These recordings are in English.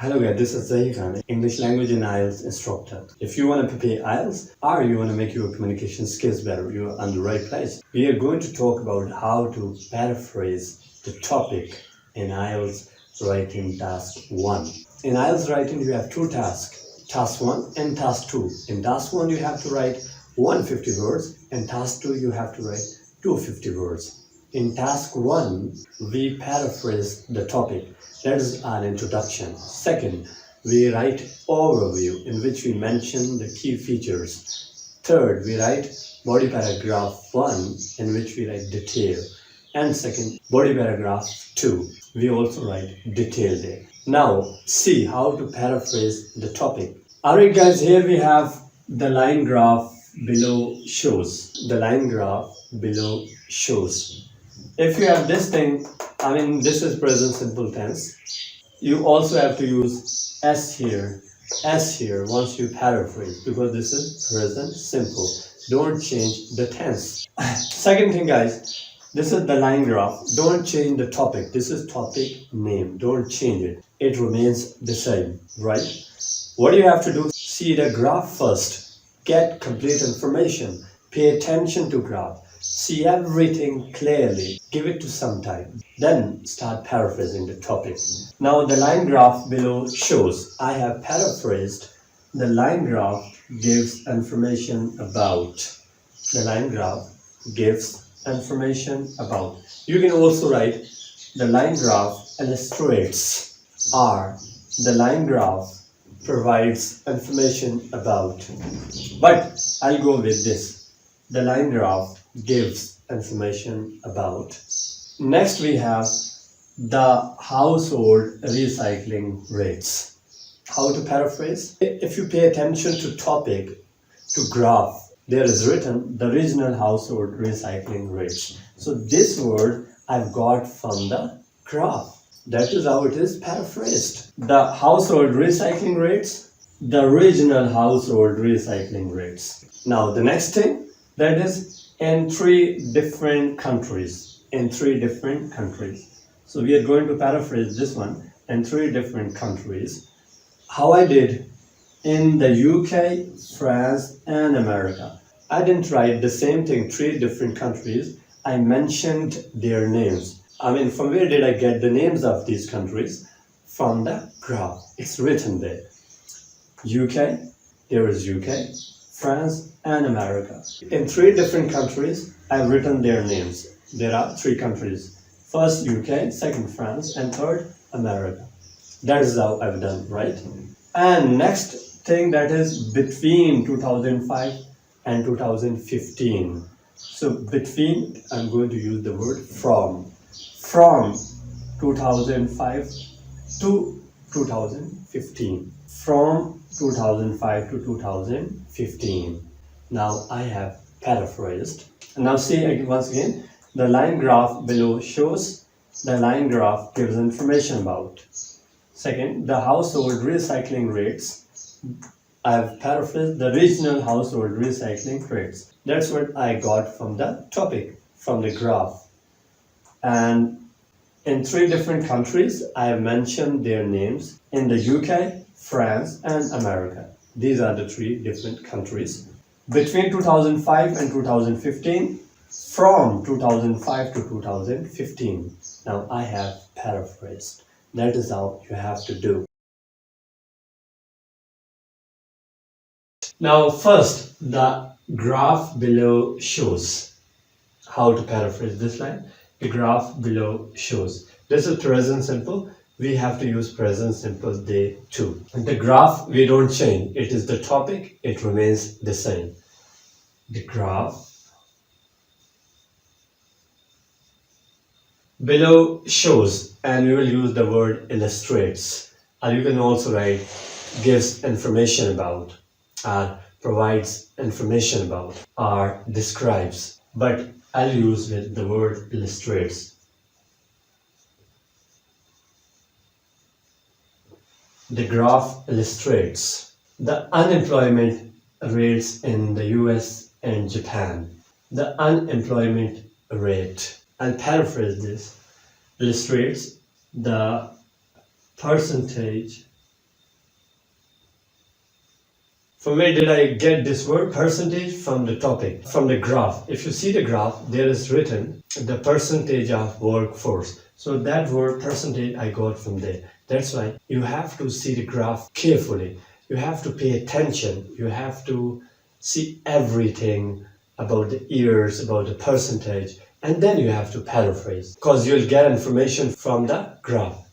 Hello guys, this is Zaheer, English language and IELTS instructor. If you want to prepare IELTS or you want to make your communication skills better, you're on the right place. We are going to talk about how to paraphrase the topic in IELTS writing task 1. In IELTS writing, you have two tasks, task 1 and task 2. In task 1, you have to write 150 words, and task 2, you have to write 250 words. In task 1, we paraphrase the topic. That is an introduction. Second, we write overview in which we mention the key features. Third, we write body paragraph 1 in which we write detail. And second, body paragraph 2. We also write detail there. Now, see how to paraphrase the topic. Alright guys, here we have the line graph below shows. The line graph below shows. If you have this thing, this is present simple tense. You also have to use S here once you paraphrase, because this is present simple. Don't change the tense. Second thing guys, this is the line graph. Don't change the topic. This is topic name. Don't change it. It remains the same, right? What do you have to do? See the graph first. Get complete information. Pay attention to graph. See everything clearly. Give it to some time. Then start paraphrasing the topic. Now the line graph below shows. I have paraphrased. The line graph gives information about. The line graph gives information about. You can also write the line graph illustrates, or the line graph provides information about. But I'll go with this. The line graph gives information about. Next we have the household recycling rates. How to paraphrase? If you pay attention to topic, to graph, there is written the regional household recycling rates. So this word I've got from the graph. That is how it is paraphrased. The household recycling rates, the regional household recycling rates. Now the next thing, that is in 3 different countries. In 3 different countries. So we are going to paraphrase this one in 3 different countries. How I did in the UK, France, and America. I didn't write the same thing, 3 different countries. I mentioned their names. From where did I get the names of these countries? From the graph. It's written there. UK, there is UK, France, and America. In 3 different countries, I've written their names. There are 3 countries. First UK, second France, and third America. That is how I've done, right? And next thing, that is between 2005 and 2015. So between, I'm going to use the word from. From 2005 to 2015. From 2005 to 2015. Now I have paraphrased. Now see once again, the line graph below shows. The line graph gives information about. Second, the household recycling rates. I have paraphrased the regional household recycling rates. That's what I got from the topic, from the graph. And in 3 different countries, I have mentioned their names. In the UK, France, and America. These are the 3 different countries. Between 2005 and 2015, from 2005 to 2015. Now I have paraphrased. That is how you have to do. Now first, the graph below shows. How to paraphrase this line? The graph below shows. This is present simple. We have to use present simple day 2. The graph we don't change. It is the topic. It remains the same. The graph below shows, and we will use the word illustrates. Or you can also write gives information about, or provides information about, or describes. But I'll use with the word illustrates. The graph illustrates the unemployment rates in the US and Japan. The unemployment rate, I'll paraphrase this, illustrates the percentage From where did I get this word percentage? From the topic, from the graph. If you see the graph, there is written the percentage of workforce. So that word percentage I got from there. That's why you have to see the graph carefully. You have to pay attention. You have to see everything about the years, about the percentage, and then you have to paraphrase because you'll get information from the graph.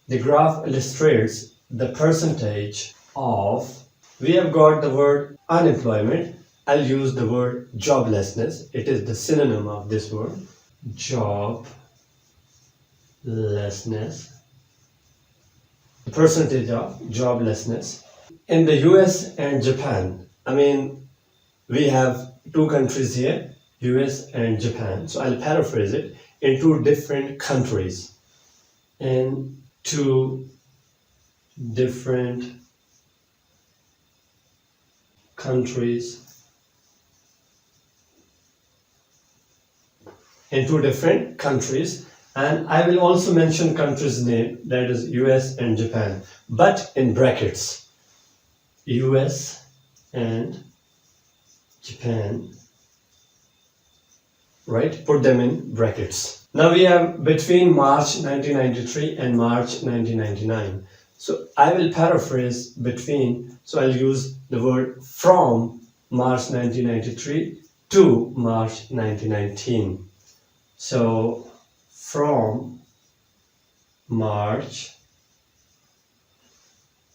The graph illustrates the percentage of, we have got the word unemployment. I'll use the word joblessness. It is the synonym of this word, joblessness. The percentage of joblessness. In the US and Japan, we have two countries here, US and Japan. So I'll paraphrase it in two different countries. In two different countries. In two different countries. And I will also mention countries' name, that is US and Japan, but in brackets. US and Japan, right? Put them in brackets. Now we have between March 1993 and March 1999. So I will paraphrase between, so I'll use the word from March 1993 to March 1919. So from March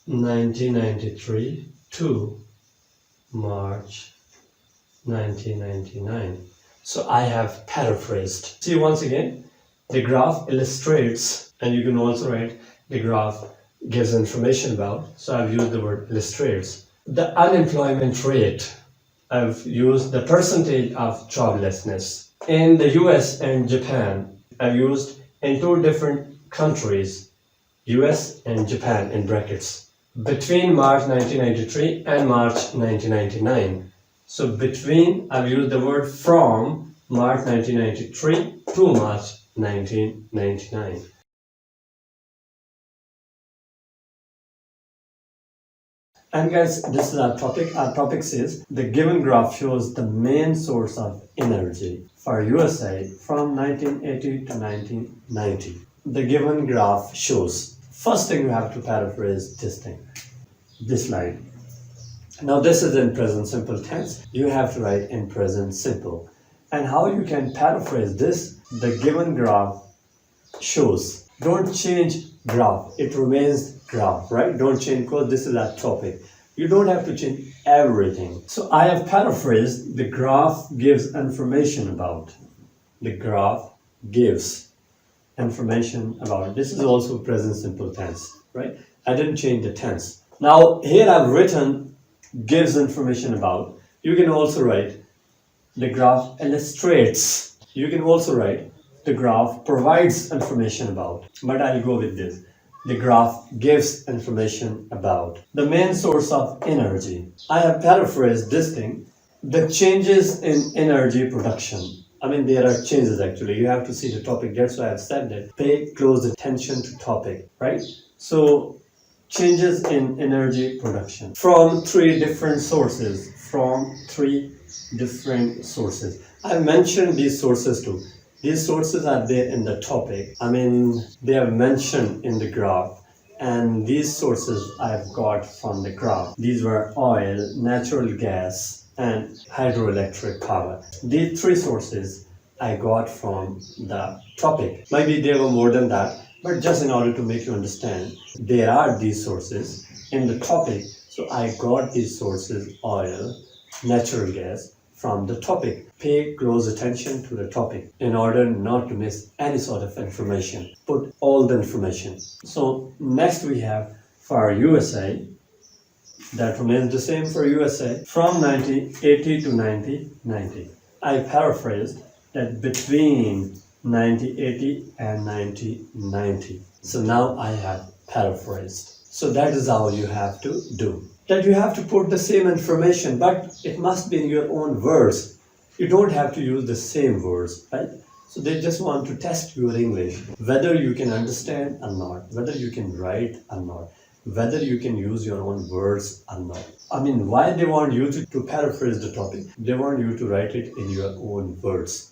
1993 to March 1999. So I have paraphrased. See, once again, the graph illustrates, and you can also write the graph gives information about. So I've used the word illustrates. The unemployment rate, I've used the percentage of joblessness. In the US and Japan, I've used in two different countries, US and Japan in brackets. Between March 1993 and March 1999. So between, I've used the word from March 1993 to March 1999. And guys, this is our topic. Our topic says the given graph shows the main source of energy for USA from 1980 to 1990. The given graph shows. First thing you have to paraphrase this thing, this line. Now this is in present simple tense. You have to write in present simple. And how you can paraphrase this, the given graph shows. Don't change graph. It remains graph, right? Don't change because this is our topic. You don't have to change everything. So I have paraphrased the graph gives information about. The graph gives information about. This is also present simple tense, right? I didn't change the tense. Now here I've written gives information about. You can also write the graph illustrates. You can also write the graph provides information about. But I'll go with this. The graph gives information about. The main source of energy. I have paraphrased this thing. The changes in energy production. There are changes actually. You have to see the topic. That's why I've said that. Pay close attention to topic, right? So changes in energy production from three different sources. From three different sources. I mentioned these sources too. These sources are there in the topic. They are mentioned in the graph. And these sources I've got from the graph. These were oil, natural gas, and hydroelectric power. These three sources I got from the topic. Maybe there were more than that, but just in order to make you understand, there are these sources in the topic. So I got these sources, oil, natural gas, from the topic. Pay close attention to the topic in order not to miss any sort of information. Put all the information. So next we have for USA, that remains the same for USA, from 1980 to 1990. I paraphrased that between 1980 and 1990. So now I have paraphrased. So that is how you have to do. That you have to put the same information, but it must be in your own words. You don't have to use the same words, right? So they just want to test your English, whether you can understand or not, whether you can write or not. whether you can use your own words or not. I mean, why they want you to paraphrase the topic? They want you to write it in your own words.